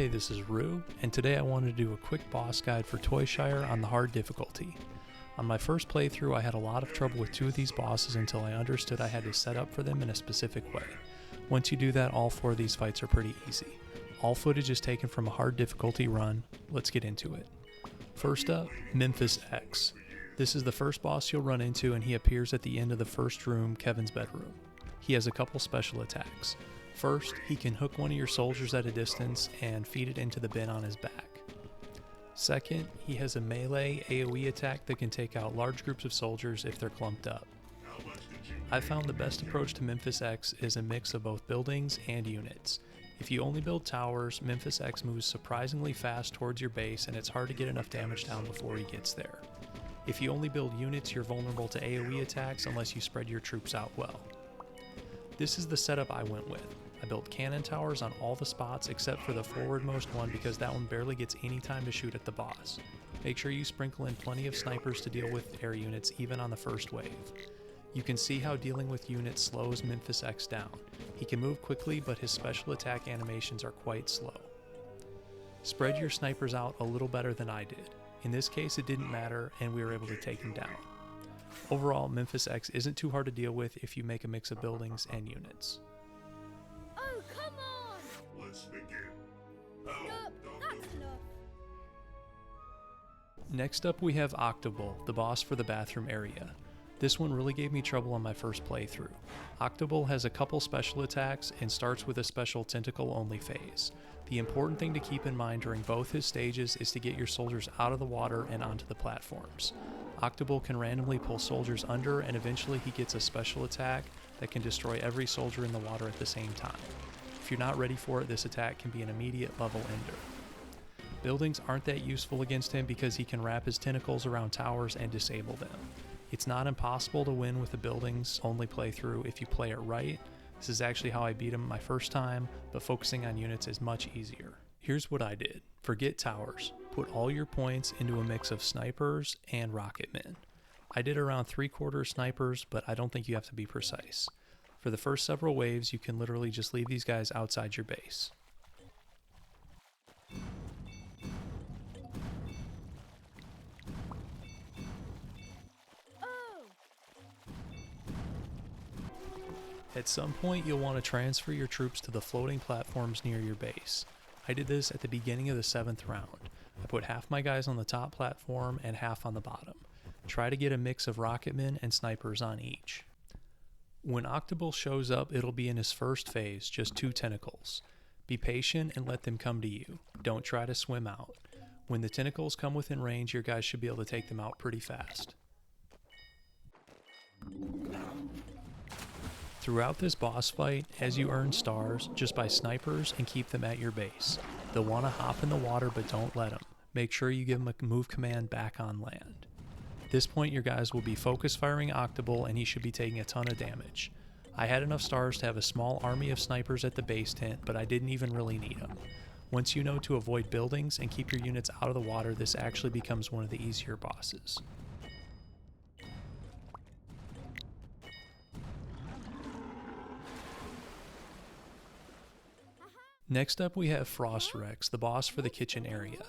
Hey, this is Rue, and today I wanted to do a quick boss guide for Toy Shire on the hard difficulty. On my first playthrough, I had a lot of trouble with two of these bosses until I understood I had to set up for them in a specific way. Once you do that, all four of these fights are pretty easy. All footage is taken from a hard difficulty run. Let's get into it. First up, Memphis-X. This is the first boss you'll run into, and he appears at the end of the first room, Kevin's bedroom. He has a couple special attacks. First, he can hook one of your soldiers at a distance and feed it into the bin on his back. Second, he has a melee AoE attack that can take out large groups of soldiers if they're clumped up. I found the best approach to Memphis-X is a mix of both buildings and units. If you only build towers, Memphis-X moves surprisingly fast towards your base and it's hard to get enough damage down before he gets there. If you only build units, you're vulnerable to AoE attacks unless you spread your troops out well. This is the setup I went with. I built cannon towers on all the spots except for the forwardmost one because that one barely gets any time to shoot at the boss. Make sure you sprinkle in plenty of snipers to deal with air units even on the first wave. You can see how dealing with units slows Memphis-X down. He can move quickly, but his special attack animations are quite slow. Spread your snipers out a little better than I did. In this case it didn't matter and we were able to take him down. Overall, Memphis-X isn't too hard to deal with if you make a mix of buildings and units. Oh, come on! Let's begin. Nope, that's enough. Next up we have Octobull, the boss for the bathroom area. This one really gave me trouble on my first playthrough. Octobull has a couple special attacks and starts with a special tentacle only phase. The important thing to keep in mind during both his stages is to get your soldiers out of the water and onto the platforms. Octobull can randomly pull soldiers under and eventually he gets a special attack that can destroy every soldier in the water at the same time. If you're not ready for it, this attack can be an immediate level ender. Buildings aren't that useful against him because he can wrap his tentacles around towers and disable them. It's not impossible to win with a buildings only playthrough if you play it right. This is actually how I beat him my first time, but focusing on units is much easier. Here's what I did. Forget towers. Put all your points into a mix of snipers and rocketmen. I did around 3/4 snipers, but I don't think you have to be precise. For the first several waves, you can literally just leave these guys outside your base. At some point, you'll want to transfer your troops to the floating platforms near your base. I did this at the beginning of the 7th round. I put half my guys on the top platform and half on the bottom. Try to get a mix of rocketmen and snipers on each. When Octobull shows up, it'll be in his first phase, just 2 tentacles. Be patient and let them come to you. Don't try to swim out. When the tentacles come within range, your guys should be able to take them out pretty fast. Throughout this boss fight, as you earn stars, just buy snipers and keep them at your base. They'll want to hop in the water, but don't let them. Make sure you give them a move command back on land. At this point, your guys will be focus firing Octobull and he should be taking a ton of damage. I had enough stars to have a small army of snipers at the base tent, but I didn't even really need them. Once you know to avoid buildings and keep your units out of the water, this actually becomes one of the easier bosses. Next up we have Frostrex, the boss for the kitchen area.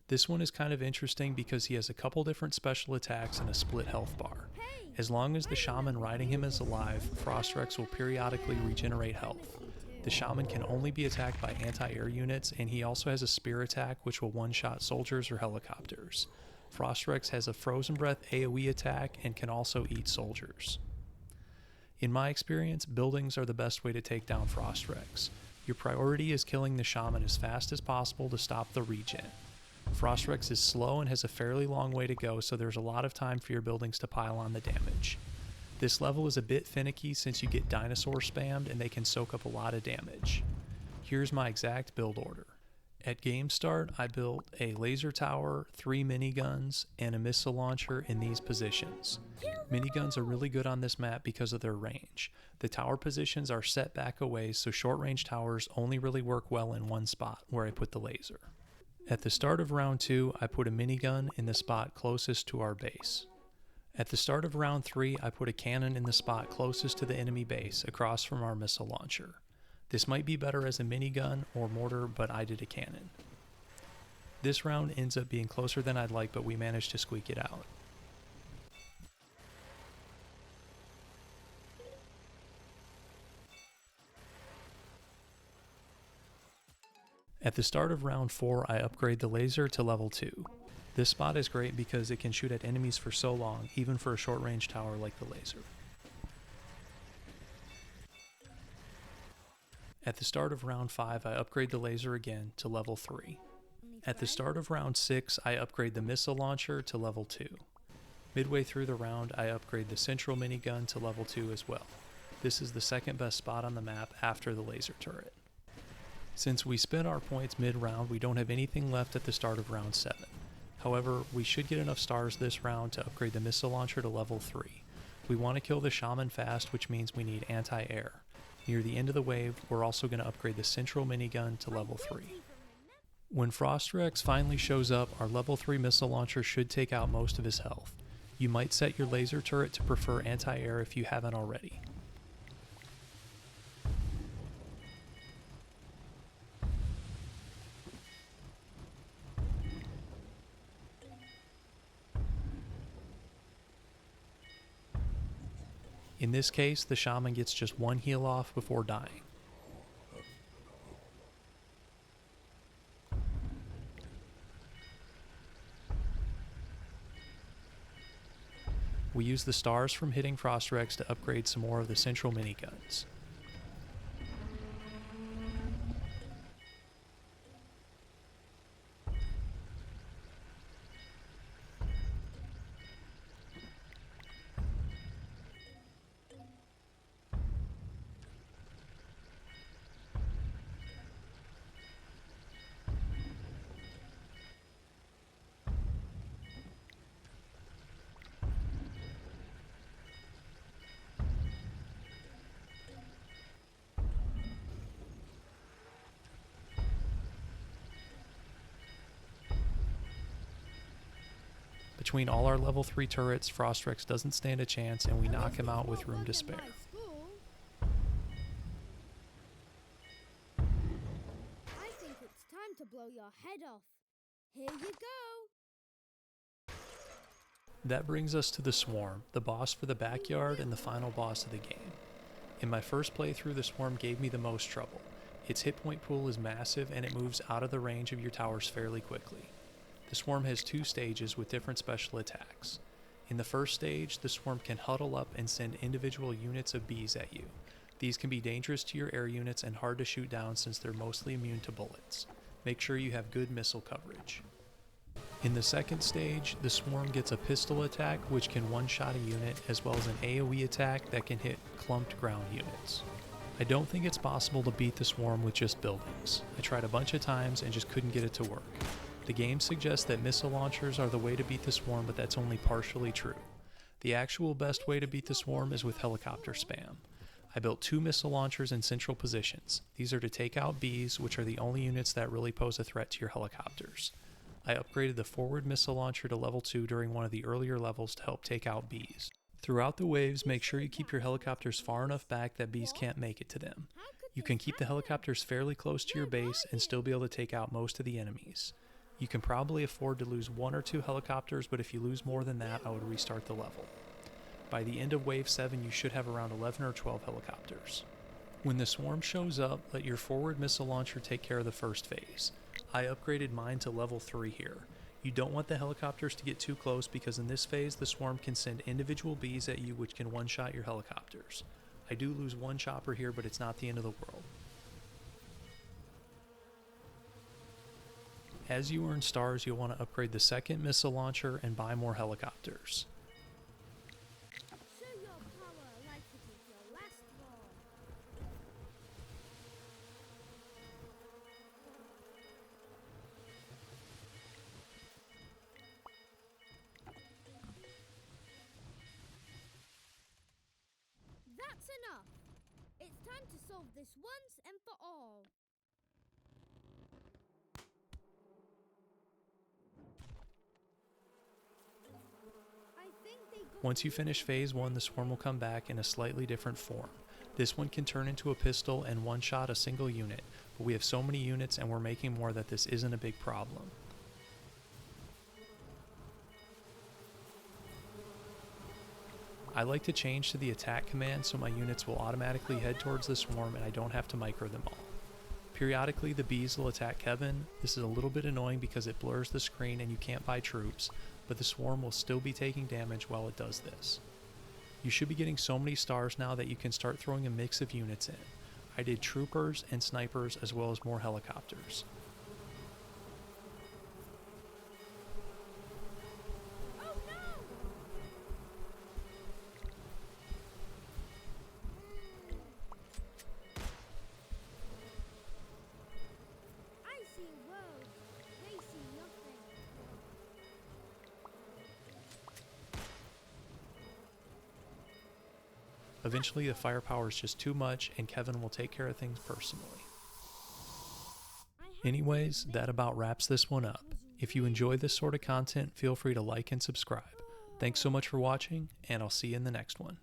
This one is kind of interesting because he has a couple different special attacks and a split health bar. As long as the shaman riding him is alive, Frostrex will periodically regenerate health. The shaman can only be attacked by anti-air units, and he also has a spear attack which will one-shot soldiers or helicopters. Frostrex has a frozen breath AoE attack and can also eat soldiers. In my experience, buildings are the best way to take down Frostrex. Your priority is killing the shaman as fast as possible to stop the regen. Frostrex is slow and has a fairly long way to go, so there's a lot of time for your buildings to pile on the damage. This level is a bit finicky since you get dinosaur spammed and they can soak up a lot of damage. Here's my exact build order. At game start, I built a laser tower, 3 miniguns, and a missile launcher in these positions. Miniguns are really good on this map because of their range. The tower positions are set back away, so short-range towers only really work well in one spot, where I put the laser. At the start of round 2, I put a minigun in the spot closest to our base. At the start of round 3, I put a cannon in the spot closest to the enemy base, across from our missile launcher. This might be better as a minigun or mortar, but I did a cannon. This round ends up being closer than I'd like, but we managed to squeak it out. At the start of round 4, I upgrade the laser to level 2. This spot is great because it can shoot at enemies for so long, even for a short range tower like the laser. At the start of round 5, I upgrade the laser again to level 3. At the start of round 6, I upgrade the missile launcher to level 2. Midway through the round, I upgrade the central minigun to level 2 as well. This is the second best spot on the map after the laser turret. Since we spent our points mid-round, we don't have anything left at the start of round 7. However, we should get enough stars this round to upgrade the missile launcher to level 3. We want to kill the shaman fast, which means we need anti-air. Near the end of the wave, we're also going to upgrade the central minigun to level 3. When Frostrex finally shows up, our level 3 missile launcher should take out most of his health. You might set your laser turret to prefer anti-air if you haven't already. In this case, the shaman gets just one heal off before dying. We use the stars from hitting Frostrex to upgrade some more of the central miniguns. Between all our level 3 turrets, Frostrex doesn't stand a chance and we knock him out with room to spare. I think it's time to blow your head off. Here you go. That brings us to the Swarm, the boss for the backyard and the final boss of the game. In my first playthrough, the Swarm gave me the most trouble. Its hit point pool is massive and it moves out of the range of your towers fairly quickly. The Swarm has 2 stages with different special attacks. In the first stage, the Swarm can huddle up and send individual units of bees at you. These can be dangerous to your air units and hard to shoot down since they're mostly immune to bullets. Make sure you have good missile coverage. In the second stage, the Swarm gets a pistol attack which can one-shot a unit, as well as an AoE attack that can hit clumped ground units. I don't think it's possible to beat the Swarm with just buildings. I tried a bunch of times and just couldn't get it to work. The game suggests that missile launchers are the way to beat the Swarm, but that's only partially true. The actual best way to beat the Swarm is with helicopter spam. I built 2 missile launchers in central positions. These are to take out bees, which are the only units that really pose a threat to your helicopters. I upgraded the forward missile launcher to level 2 during one of the earlier levels to help take out bees. Throughout the waves, make sure you keep your helicopters far enough back that bees can't make it to them. You can keep the helicopters fairly close to your base and still be able to take out most of the enemies. You can probably afford to lose 1 or 2 helicopters, but if you lose more than that, I would restart the level. By the end of Wave 7, you should have around 11 or 12 helicopters. When the Swarm shows up, let your forward missile launcher take care of the first phase. I upgraded mine to level 3 here. You don't want the helicopters to get too close because in this phase, the Swarm can send individual bees at you which can one-shot your helicopters. I do lose 1 chopper here, but it's not the end of the world. As you earn stars, you'll want to upgrade the second missile launcher and buy more helicopters. Show your power like it is your last one. That's enough. It's time to solve this once and for all. Once you finish Phase 1, the Swarm will come back in a slightly different form. This one can turn into a pistol and one-shot a single unit, but we have so many units and we're making more that this isn't a big problem. I like to change to the attack command so my units will automatically head towards the swarm and I don't have to micro them all. Periodically the bees will attack Kevin. This is a little bit annoying because it blurs the screen and you can't buy troops, but the swarm will still be taking damage while it does this. You should be getting so many stars now that you can start throwing a mix of units in. I did troopers and snipers as well as more helicopters. Eventually the firepower is just too much and Kevin will take care of things personally. Anyways, that about wraps this one up. If you enjoy this sort of content, feel free to like and subscribe. Thanks so much for watching, and I'll see you in the next one.